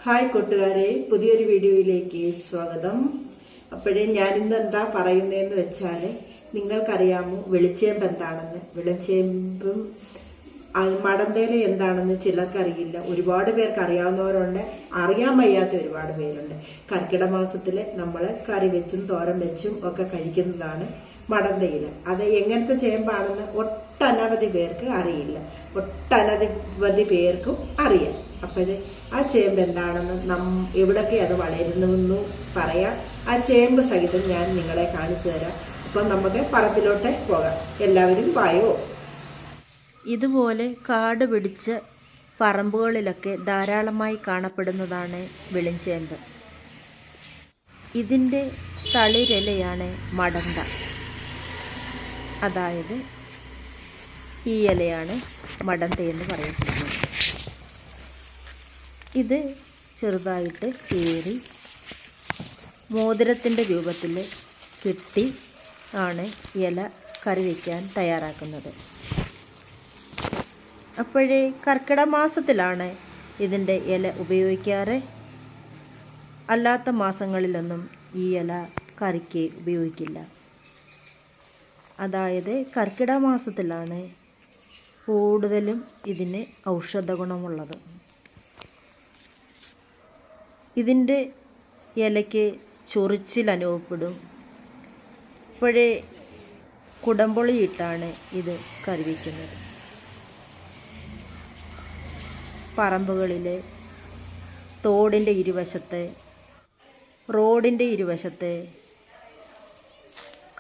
Hi കൂട്ടുകാരെ, പുതിയൊരു വീഡിയോയിലേക്ക് സ്വാഗതം. ഞാനിന്ന് എന്താ പറയുന്നതെന്ന് വെച്ചാൽ, നിങ്ങൾക്കറിയാമോ വെളിച്ചേമ്പ് എന്താണെന്ന്? വെളിച്ചേമ്പും മടന്തേല എന്താണെന്ന് ചിലർക്കറിയില്ല. ഒരുപാട് പേർക്ക് അറിയാവുന്നവരുണ്ട്, അറിയാൻ വയ്യാത്ത ഒരുപാട് പേരുണ്ട്. കർക്കിടക മാസത്തിൽ നമ്മൾ കറി വെച്ചും തോരൻ വെച്ചും ഒക്കെ കഴിക്കുന്നതാണ് മടന്തയില. അത് എങ്ങനത്തെ ചേമ്പാണെന്ന് ഒട്ടനവധി പേർക്ക് അറിയില്ല, ഒട്ടനവധി പേർക്കും അറിയാം. ആ ചേമ്പ് എന്താണെന്ന് എവിടൊക്കെ അത് വളരുന്നുവെന്നു പറയാം. ആ ചേമ്പ് സഹിതം ഞാൻ നിങ്ങളെ കാണിച്ചു തരാം. അപ്പം നമുക്ക് പറമ്പിലോട്ട് പോകാം. എല്ലാവരും വായോ. ഇതുപോലെ കാട് പിടിച്ച പറമ്പുകളിലൊക്കെ ധാരാളമായി കാണപ്പെടുന്നതാണ് വെളിഞ്ചേമ്പ്. ഇതിൻ്റെ തളിരിലയാണ് മടന്ത. അതായത് ഈ ഇലയാണ് മടന്ത എന്ന് പറയപ്പെടുന്നത്. ഇത് ചെറുതായിട്ട് കീറി മോതിരത്തിൻ്റെ രൂപത്തിൽ കെട്ടി ആണ് ഇല കറി വയ്ക്കാൻ തയ്യാറാക്കുന്നത്. കർക്കിടക മാസത്തിലാണ് ഇതിൻ്റെ ഇല ഉപയോഗിക്കാറ്. അല്ലാത്ത മാസങ്ങളിലൊന്നും ഈ ഇല കറിക്ക് ഉപയോഗിക്കില്ല. അതായത് കർക്കിടക മാസത്തിലാണ് കൂടുതലും ഇതിന് ഔഷധ ഗുണമുള്ളത്. ഇതിൻ്റെ ഇലയ്ക്ക് ചൊറിച്ചിൽ അനുഭവപ്പെടും. കുടംപുളിയിട്ടാണ് ഇത് കറി വയ്ക്കുന്നത്. പറമ്പുകളിലെ തോടിൻ്റെ ഇരുവശത്ത്, റോഡിൻ്റെ ഇരുവശത്ത്,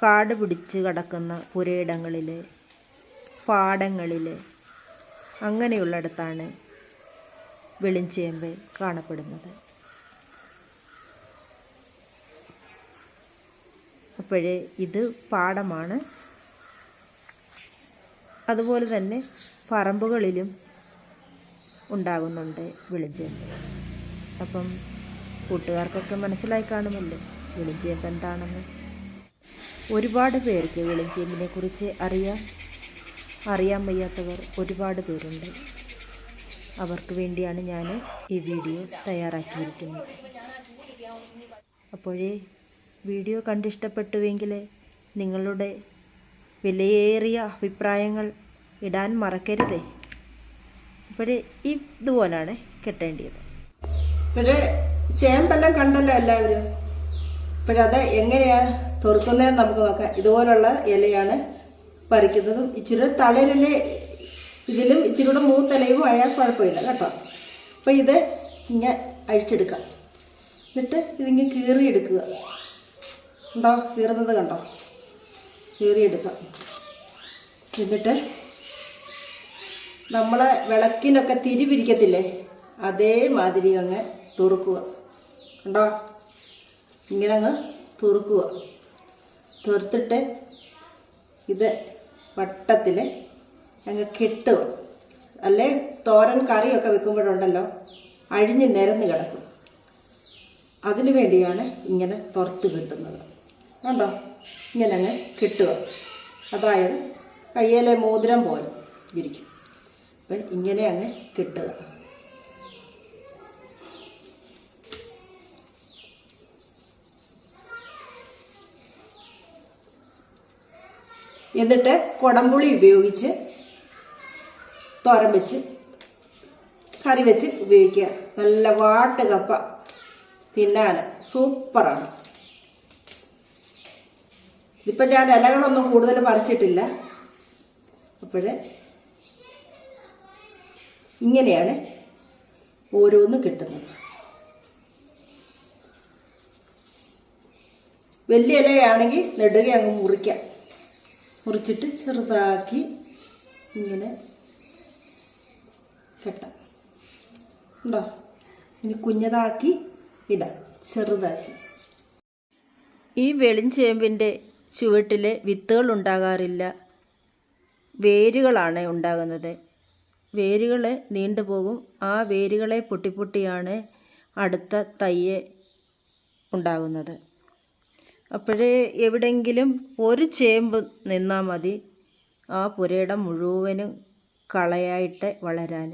കാട് പിടിച്ച് കിടക്കുന്ന പുരയിടങ്ങളിൽ, പാടങ്ങളിൽ, അങ്ങനെയുള്ളിടത്താണ് വെളിഞ്ചേമ്പ് കാണപ്പെടുന്നത്. ഇത് പാടമാണ്. അതുപോലെ തന്നെ പറമ്പുകളിലും ഉണ്ടാകുന്നുണ്ട് വെളിഞ്ചേമ്പ്. കൂട്ടുകാർക്കൊക്കെ മനസ്സിലായി കാണുമല്ലോ വെളിഞ്ചേമ്പ് എന്താണെന്ന്. ഒരുപാട് പേർക്ക് വെളിഞ്ചേമ്പിനെ കുറിച്ച് അറിയാൻ വയ്യാത്തവർ ഒരുപാട് പേരുണ്ട്. അവർക്ക് വേണ്ടിയാണ് ഞാൻ ഈ വീഡിയോ തയ്യാറാക്കിയിരിക്കുന്നത്. വീഡിയോ കണ്ടിഷ്ടപ്പെട്ടുവെങ്കിൽ നിങ്ങളുടെ വിലയേറിയ അഭിപ്രായങ്ങൾ ഇടാൻ മറക്കരുതേ. ഇതുപോലാണ് കെട്ടേണ്ടത്. ചേമ്പെല്ലാം കണ്ടല്ലോ എല്ലാവരും. അത് എങ്ങനെയാ തുറക്കുന്നതെന്ന് നമുക്ക് നോക്കാം. ഇതുപോലുള്ള ഇലയാണ് പറിക്കുന്നതും. ഇച്ചിരി തളിരില ഇതിലും ഇച്ചിരി കൂടെ മൂത്തലയും ആയാൽ കുഴപ്പമില്ല കേട്ടോ. ഇത് ഇങ്ങനെ അഴിച്ചെടുക്കാം. എന്നിട്ട് ഇതിങ്ങനെ കീറിയെടുക്കുക. ഉണ്ടോ? കീറുന്നത് കണ്ടോ? കീറിയെടുക്കാം. എന്നിട്ട് നമ്മളെ വിളക്കിനൊക്കെ തിരി പിരിക്കത്തില്ലേ, അതേമാതിരി അങ്ങ് തുറക്കുക. ഉണ്ടോ? ഇങ്ങനെ അങ്ങ് തുറക്കുക. തുറത്തിട്ട് ഇത് വട്ടത്തിൽ അങ്ങ് കെട്ടുക. അല്ലേ തോരൻ കറിയൊക്കെ വെക്കുമ്പോഴുണ്ടല്ലോ അഴിഞ്ഞ് നിരന്ന് കിടക്കും. അതിനു വേണ്ടിയാണ് ഇങ്ങനെ തുറത്ത് കെട്ടുന്നത്. കണ്ടോ? ഇങ്ങനെ അങ്ങ് കെട്ടുക. അതായത് കയ്യിലെ മോതിരം പോലെ ഇരിക്കും. ഇങ്ങനെ അങ്ങ് കെട്ടുക. എന്നിട്ട് കുടംപുളി ഉപയോഗിച്ച് തോരൻ വെച്ച് കറി വെച്ച് ഉപയോഗിക്കുക. നല്ല വാട്ട് കപ്പ തിന്നാൻ സൂപ്പറാണ്. ഇതിപ്പോൾ ഞാൻ ഇലകളൊന്നും കൂടുതൽ പറിച്ചിട്ടില്ല. ഇങ്ങനെയാണ് ഓരോന്ന് കിട്ടുന്നത്. വലിയ ഇലയാണെങ്കിൽ നെടുക അങ്ങ് മുറിക്കാം. മുറിച്ചിട്ട് ചെറുതാക്കി ഇങ്ങനെ കെട്ടാം. ഉണ്ടോ? ഇനി കുഞ്ഞതാക്കി ഇടാം, ചെറുതാക്കി. ഈ വെളിഞ്ചേമ്പിൻ്റെ ചുവട്ടിൽ വിത്തുകൾ ഉണ്ടാകാറില്ല, വേരുകളാണ് ഉണ്ടാകുന്നത്. വേരുകൾ നീണ്ടുപോകും. ആ വേരുകളെ പൊട്ടിപ്പൊട്ടിയാണ് അടുത്ത തയ്യ് ഉണ്ടാകുന്നത്. എവിടെയെങ്കിലും ഒരു ചേമ്പ് നിന്നാൽ മതി ആ പുരയിടം മുഴുവനും കളയായിട്ട് വളരാൻ.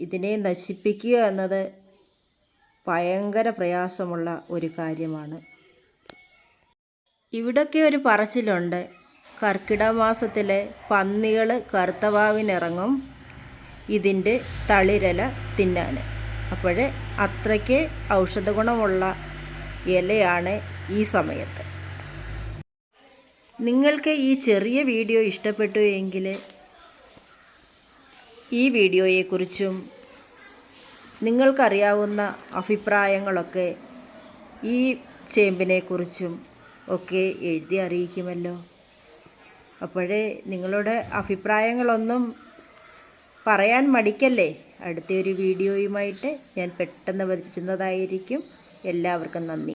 ഇതിനെ നശിപ്പിക്കുക എന്നത് ഭയങ്കര പ്രയാസമുള്ള ഒരു കാര്യമാണ്. ഇവിടൊക്കെ ഒരു പറച്ചിലുണ്ട്, കർക്കിടക മാസത്തിലെ പന്നികൾ കറുത്തവാവിനിറങ്ങും ഇതിൻ്റെ തളിരില തിന്നാൻ. അപ്പോഴേ അത്രയ്ക്ക് ഔഷധ ഗുണമുള്ള ഇലയാണ് ഈ സമയത്ത്. നിങ്ങൾക്ക് ഈ ചെറിയ വീഡിയോ ഇഷ്ടപ്പെട്ടു എങ്കിൽ ഈ വീഡിയോയെക്കുറിച്ചും നിങ്ങൾക്കറിയാവുന്ന അഭിപ്രായങ്ങളൊക്കെ ഈ ചേമ്പിനെക്കുറിച്ചും ഒക്കെ എഴുതി അറിയിക്കുമല്ലോ. അപ്പോഴേ നിങ്ങളുടെ അഭിപ്രായങ്ങളൊന്നും പറയാൻ മടിക്കല്ലേ. അടുത്തൊരു വീഡിയോയുമായിട്ട് ഞാൻ പെട്ടെന്ന് വരുന്നതായിരിക്കും. എല്ലാവർക്കും നന്ദി.